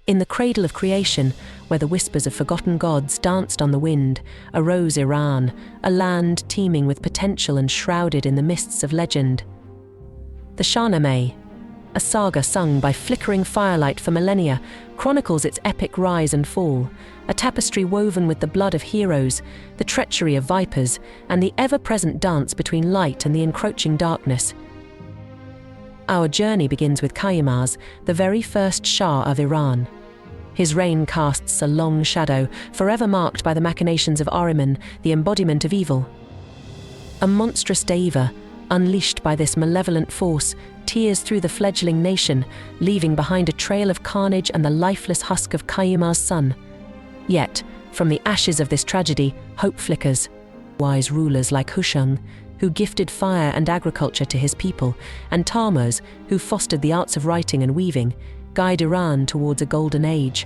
In the cradle of creation, where the whispers of forgotten gods danced on the wind, arose Iran, a land teeming with potential and shrouded in the mists of legend. The Shahnameh, a saga sung by flickering firelight for millennia, chronicles its epic rise and fall, a tapestry woven with the blood of heroes, the treachery of vipers, and the ever-present dance between light and the encroaching darkness. Our journey begins with Qayyumaz, the very first Shah of Iran. His reign casts a long shadow, forever marked by the machinations of Ahriman, the embodiment of evil. A monstrous deva, unleashed by this malevolent force, tears through the fledgling nation, leaving behind a trail of carnage and the lifeless husk of Qayyumaz's son. Yet, from the ashes of this tragedy, hope flickers. Wise rulers like Hushang, who gifted fire and agriculture to his people, and Tammuz, who fostered the arts of writing and weaving, guide Iran towards a golden age.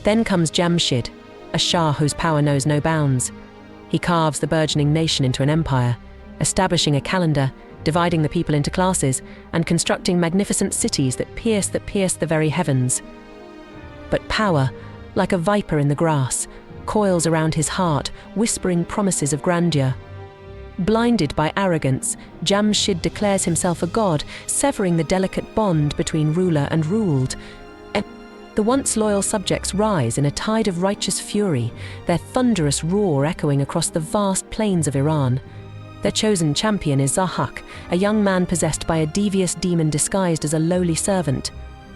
Then comes Jamshid, a Shah whose power knows no bounds. He carves the burgeoning nation into an empire, establishing a calendar, dividing the people into classes, and constructing magnificent cities that pierce the very heavens. But power, like a viper in the grass, coils around his heart, whispering promises of grandeur. Blinded by arrogance, Jamshid declares himself a god, severing the delicate bond between ruler and ruled. The once loyal subjects rise in a tide of righteous fury, their thunderous roar echoing across the vast plains of Iran. Their chosen champion is Zahak, a young man possessed by a devious demon disguised as a lowly servant.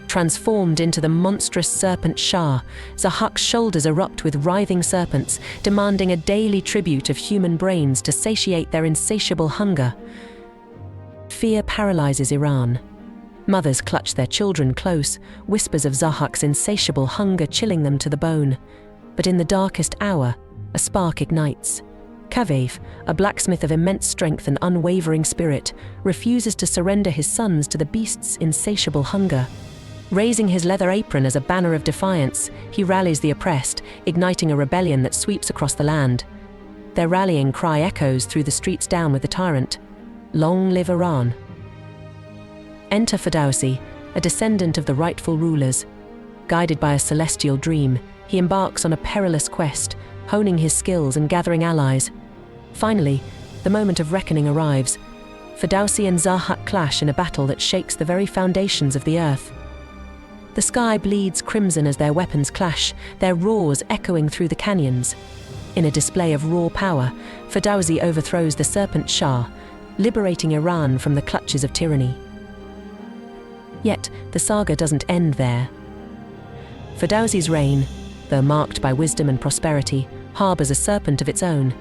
Transformed into the monstrous serpent Shah, Zahak's shoulders erupt with writhing serpents, demanding a daily tribute of human brains to satiate their insatiable hunger. Fear paralyzes Iran. Mothers clutch their children close, whispers of Zahak's insatiable hunger chilling them to the bone. But in the darkest hour, a spark ignites. Kaveh, a blacksmith of immense strength and unwavering spirit, refuses to surrender his sons to the beast's insatiable hunger. Raising his leather apron as a banner of defiance, he rallies the oppressed, igniting a rebellion that sweeps across the land. Their rallying cry echoes through the streets down with the tyrant. Long live Iran. Enter Ferdowsi, a descendant of the rightful rulers. Guided by a celestial dream, he embarks on a perilous quest, honing his skills and gathering allies. Finally, the moment of reckoning arrives. Ferdowsi and Zahak clash in a battle that shakes the very foundations of the earth. The sky bleeds crimson as their weapons clash, their roars echoing through the canyons. In a display of raw power, Ferdowsi overthrows the Serpent Shah, liberating Iran from the clutches of tyranny. Yet, the saga doesn't end there. Ferdowsi's reign, though marked by wisdom and prosperity, harbors a serpent of its own.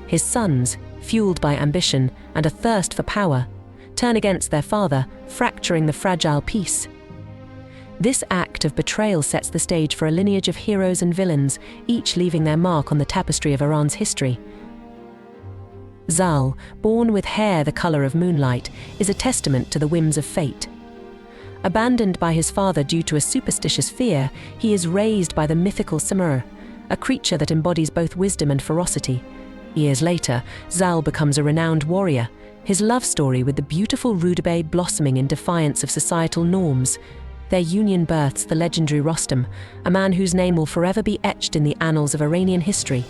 His sons, fueled by ambition and a thirst for power, turn against their father, fracturing the fragile peace. This act of betrayal sets the stage for a lineage of heroes and villains, each leaving their mark on the tapestry of Iran's history. Zal, born with hair the color of moonlight, is a testament to the whims of fate. Abandoned by his father due to a superstitious fear, he is raised by the mythical Samur, a creature that embodies both wisdom and ferocity. Years later, Zal becomes a renowned warrior, his love story with the beautiful Rudabeh blossoming in defiance of societal norms. Their union births the legendary Rostam, a man whose name will forever be etched in the annals of Iranian history.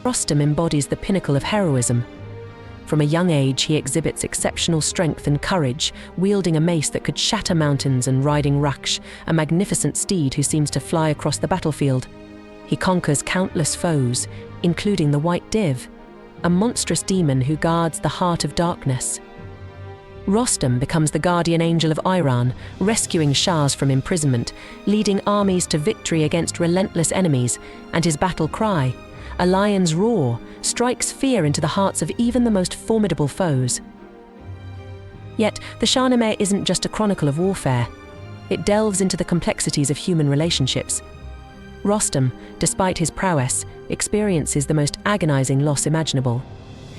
Rostam embodies the pinnacle of heroism. From a young age, he exhibits exceptional strength and courage, wielding a mace that could shatter mountains and riding Raksh, a magnificent steed who seems to fly across the battlefield. He conquers countless foes, including the White Div, a monstrous demon who guards the heart of darkness. Rostam becomes the guardian angel of Iran, rescuing Shahs from imprisonment, leading armies to victory against relentless enemies, and his battle cry, a lion's roar, strikes fear into the hearts of even the most formidable foes. Yet, the Shahnameh isn't just a chronicle of warfare. It delves into the complexities of human relationships. Rostam, despite his prowess, experiences the most agonizing loss imaginable.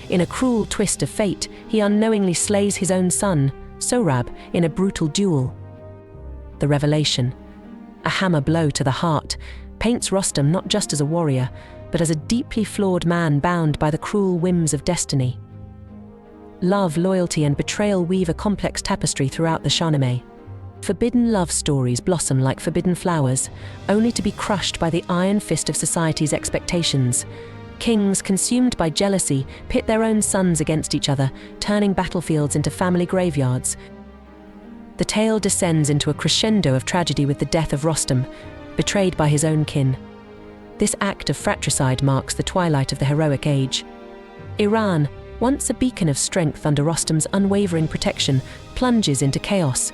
In a cruel twist of fate, he unknowingly slays his own son, Sohrab, in a brutal duel. The revelation, a hammer blow to the heart, paints Rostam not just as a warrior, but as a deeply flawed man bound by the cruel whims of destiny. Love, loyalty, and betrayal weave a complex tapestry throughout the Shahnameh. Forbidden love stories blossom like forbidden flowers, only to be crushed by the iron fist of society's expectations. Kings, consumed by jealousy, pit their own sons against each other, turning battlefields into family graveyards. The tale descends into a crescendo of tragedy with the death of Rostam, betrayed by his own kin. This act of fratricide marks the twilight of the heroic age. Iran, once a beacon of strength under Rostam's unwavering protection, plunges into chaos.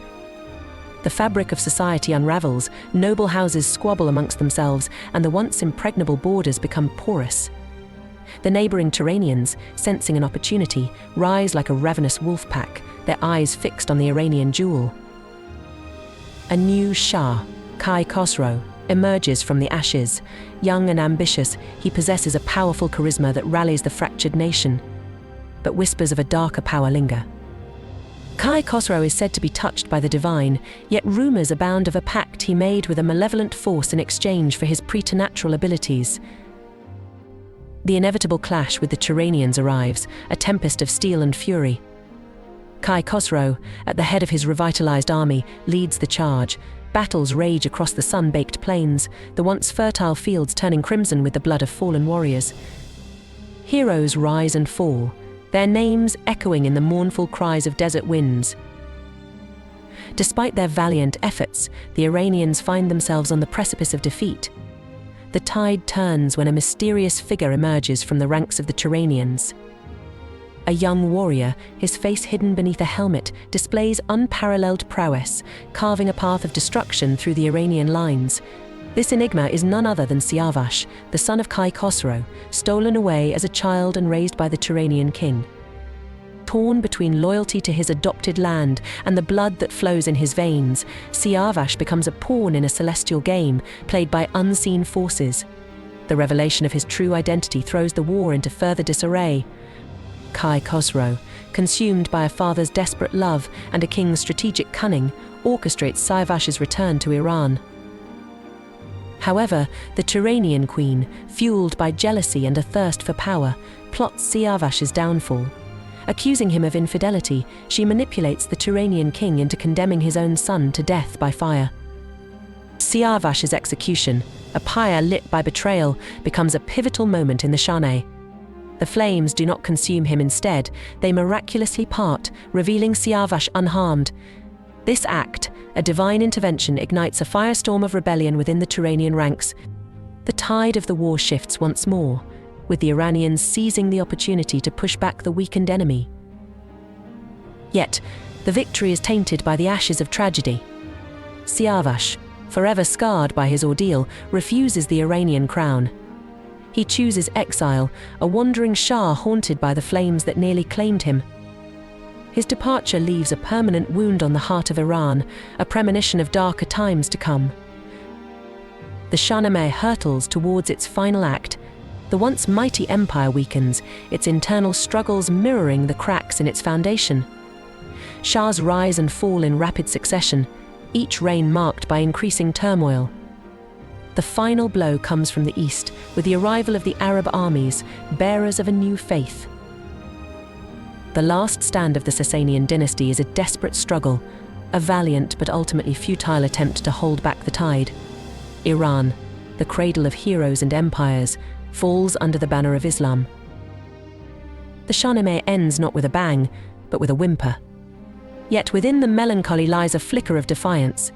The fabric of society unravels, noble houses squabble amongst themselves, and the once impregnable borders become porous. The neighboring Turanians, sensing an opportunity, rise like a ravenous wolf pack, their eyes fixed on the Iranian jewel. A new Shah, Kai Khosrow, emerges from the ashes. Young and ambitious, he possesses a powerful charisma that rallies the fractured nation. But whispers of a darker power linger. Kai Khosrow is said to be touched by the divine, yet rumors abound of a pact he made with a malevolent force in exchange for his preternatural abilities. The inevitable clash with the Turanians arrives, a tempest of steel and fury. Kai Khosrow, at the head of his revitalized army, leads the charge. Battles rage across the sun-baked plains, the once fertile fields turning crimson with the blood of fallen warriors. Heroes rise and fall, their names echoing in the mournful cries of desert winds. Despite their valiant efforts, the Iranians find themselves on the precipice of defeat. The tide turns when a mysterious figure emerges from the ranks of the Turanians. A young warrior, his face hidden beneath a helmet, displays unparalleled prowess, carving a path of destruction through the Iranian lines. This enigma is none other than Siavash, the son of Kai Khosrow, stolen away as a child and raised by the Turanian king. Torn between loyalty to his adopted land and the blood that flows in his veins, Siavash becomes a pawn in a celestial game played by unseen forces. The revelation of his true identity throws the war into further disarray. Kai Khosrow, consumed by a father's desperate love and a king's strategic cunning, orchestrates Siavash's return to Iran. However, the Turanian queen, fueled by jealousy and a thirst for power, plots Siavash's downfall. Accusing him of infidelity, she manipulates the Turanian king into condemning his own son to death by fire. Siavash's execution, a pyre lit by betrayal, becomes a pivotal moment in the Shahnameh. The flames do not consume him. Instead, they miraculously part, revealing Siavash unharmed. This act, a divine intervention, ignites a firestorm of rebellion within the Turanian ranks. The tide of the war shifts once more, with the Iranians seizing the opportunity to push back the weakened enemy. Yet, the victory is tainted by the ashes of tragedy. Siavash, forever scarred by his ordeal, refuses the Iranian crown. He chooses exile, a wandering Shah haunted by the flames that nearly claimed him. His departure leaves a permanent wound on the heart of Iran, a premonition of darker times to come. The Shahnameh hurtles towards its final act. The once mighty empire weakens, its internal struggles mirroring the cracks in its foundation. Shahs rise and fall in rapid succession, each reign marked by increasing turmoil. The final blow comes from the east, with the arrival of the Arab armies, bearers of a new faith. The last stand of the Sasanian dynasty is a desperate struggle, a valiant but ultimately futile attempt to hold back the tide. Iran, the cradle of heroes and empires, falls under the banner of Islam. The Shahnameh ends not with a bang, but with a whimper. Yet within the melancholy lies a flicker of defiance.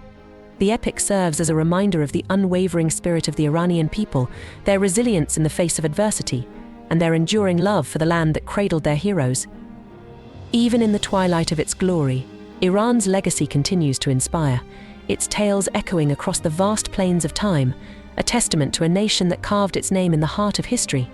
The epic serves as a reminder of the unwavering spirit of the Iranian people, their resilience in the face of adversity, and their enduring love for the land that cradled their heroes. Even in the twilight of its glory, Iran's legacy continues to inspire, its tales echoing across the vast plains of time, a testament to a nation that carved its name in the heart of history.